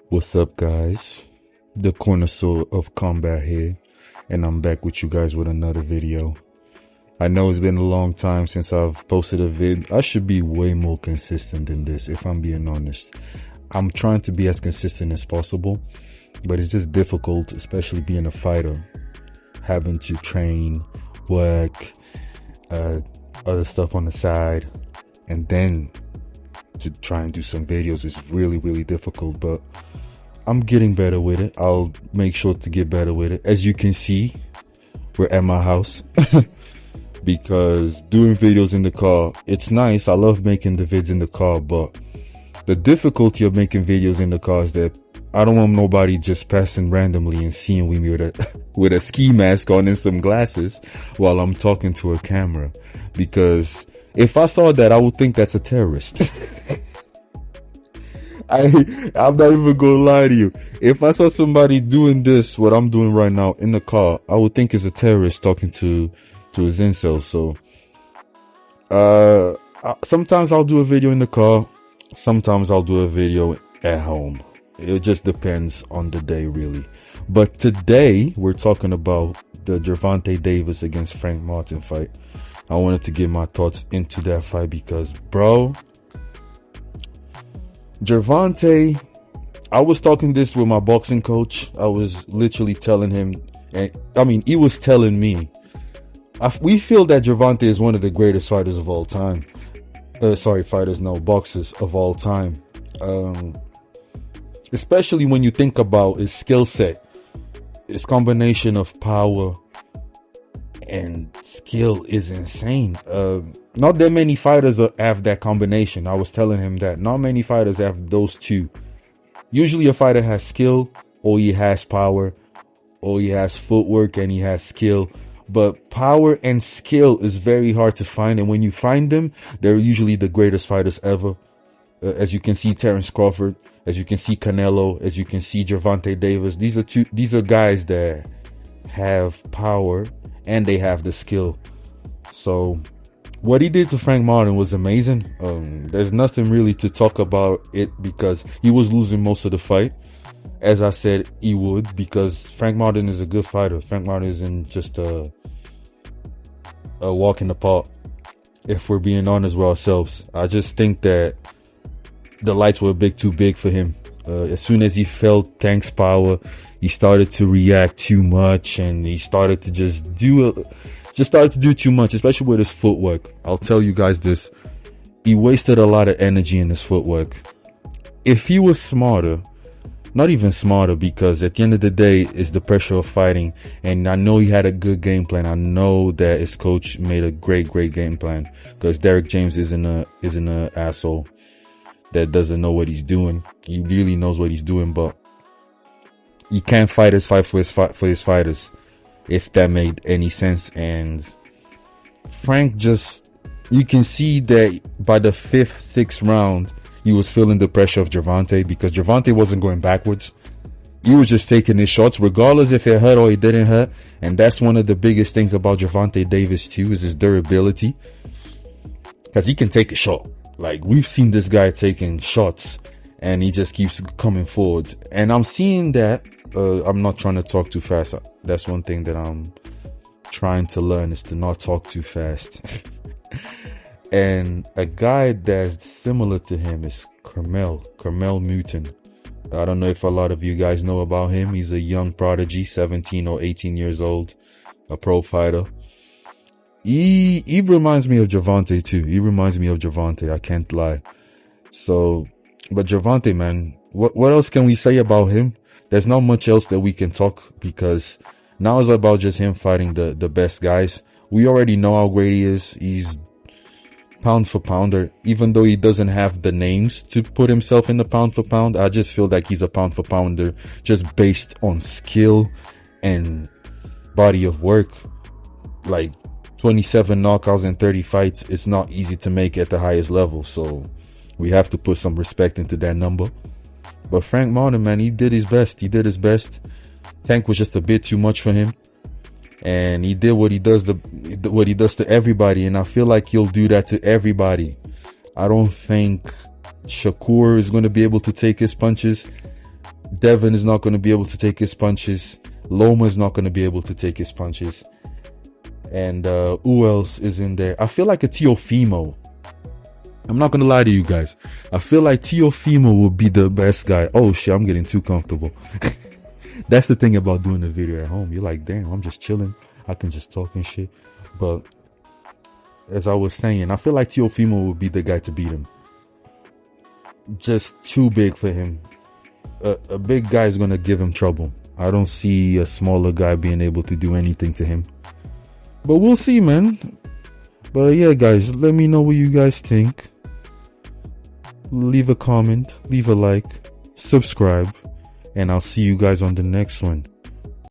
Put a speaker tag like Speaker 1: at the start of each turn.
Speaker 1: What's up, guys? The Cornerstone of Combat here, and I'm back with you guys with another video. I know it's been a long time since I've posted a vid. I should be way more consistent than this, if I'm being honest. I'm trying to be as consistent as possible, but it's just difficult, especially being a fighter, having to train, work, other stuff on the side, and then to try and do some videos is really difficult, but I'm getting better with it. I'll make sure to get better with it. As you can see, we're at my house because doing videos in the car, it's nice. I love making the vids in the car, but the difficulty of making videos in the car is that I don't want nobody just passing randomly and seeing me with a ski mask on and some glasses while I'm talking to a camera, because if I saw that, I would think that's a terrorist. I'm not even gonna lie to you. If I saw somebody doing this, what I'm doing right now in the car, I would think it's a terrorist talking to his incel. So, sometimes I'll do a video in the car. Sometimes I'll do a video at home. It just depends on the day, really. But today we're talking about the Gervonta Davis against Frank Martin fight. I wanted to get my thoughts into that fight because, bro, Gervonta, I was talking this with my boxing coach. I was literally telling him, he was telling me, we feel that Gervonta is one of the greatest fighters of all time. Boxers of all time. Especially when you think about his skill set, his combination of power and skill is insane. Not that many fighters have that combination. I was telling him that not many fighters have those two. Usually a fighter has skill, or he has power, or he has footwork and he has skill. But power and skill is very hard to find, and when you find them, they're usually the greatest fighters ever. As you can see, Terence Crawford, as you can see, Canelo, as you can see, Gervonta Davis. These are guys that have power and they have the skill. So what he did to Frank Martin was amazing. There's nothing really to talk about it because he was losing most of the fight, as I said he would, because Frank Martin is a good fighter. Frank Martin isn't just a walk in the park, if we're being honest with ourselves. I just think that the lights were a bit too big for him. As soon as he felt Tank's power, he started to react too much, and he started to just do too much, especially with his footwork. I'll tell you guys this. He wasted a lot of energy in his footwork. If he was smarter, not even smarter, because at the end of the day, it's the pressure of fighting. And I know he had a good game plan. I know that his coach made a great game plan, because Derek James isn't an asshole that doesn't know what he's doing. He really knows what he's doing, but he can't fight his fight for his fighters, if that made any sense. And Frank you can see that by the 5th, 6th round, he was feeling the pressure of Gervonta, because Gervonta wasn't going backwards. He was just taking his shots, regardless if it hurt or it didn't hurt. And that's one of the biggest things about Gervonta Davis too, is his durability, because he can take a shot. Like, we've seen this guy taking shots and he just keeps coming forward. And I'm seeing that. I'm not trying to talk too fast. That's one thing that I'm trying to learn, is to not talk too fast. And a guy that's similar to him is Carmel Mutin. I don't know if a lot of you guys know about him. He's a young prodigy, 17 or 18 years old, a pro fighter. He reminds me of Gervonta too. He reminds me of Gervonta, I can't lie. So, but Gervonta, man, what else can we say about him? There's not much else that we can talk, because now it's about just him fighting the best guys. We already know how great he is. He's pound for pounder, even though he doesn't have the names to put himself in the pound for pound. I just feel like he's a pound for pounder just based on skill and body of work. Like, 27 knockouts and 30 fights, it's not easy to make at the highest level, so we have to put some respect into that number. But Frank Martin, man, he did his best. Tank was just a bit too much for him, and he did what he does to everybody, and I feel like he'll do that to everybody. I don't think Shakur is going to be able to take his punches. Devin is not going to be able to take his punches. Loma is not going to be able to take his punches. And who else is in there? I feel like a Teofimo. I'm not going to lie to you guys. I feel like Teofimo will be the best guy. Oh shit, I'm getting too comfortable. That's the thing about doing a video at home. You're like, damn, I'm just chilling. I can just talk and shit. But as I was saying, I feel like Teofimo will be the guy to beat him. Just too big for him. A big guy is going to give him trouble. I don't see a smaller guy being able to do anything to him. But we'll see, man. But yeah, guys, let me know what you guys think. Leave a comment, leave a like, subscribe, and I'll see you guys on the next one.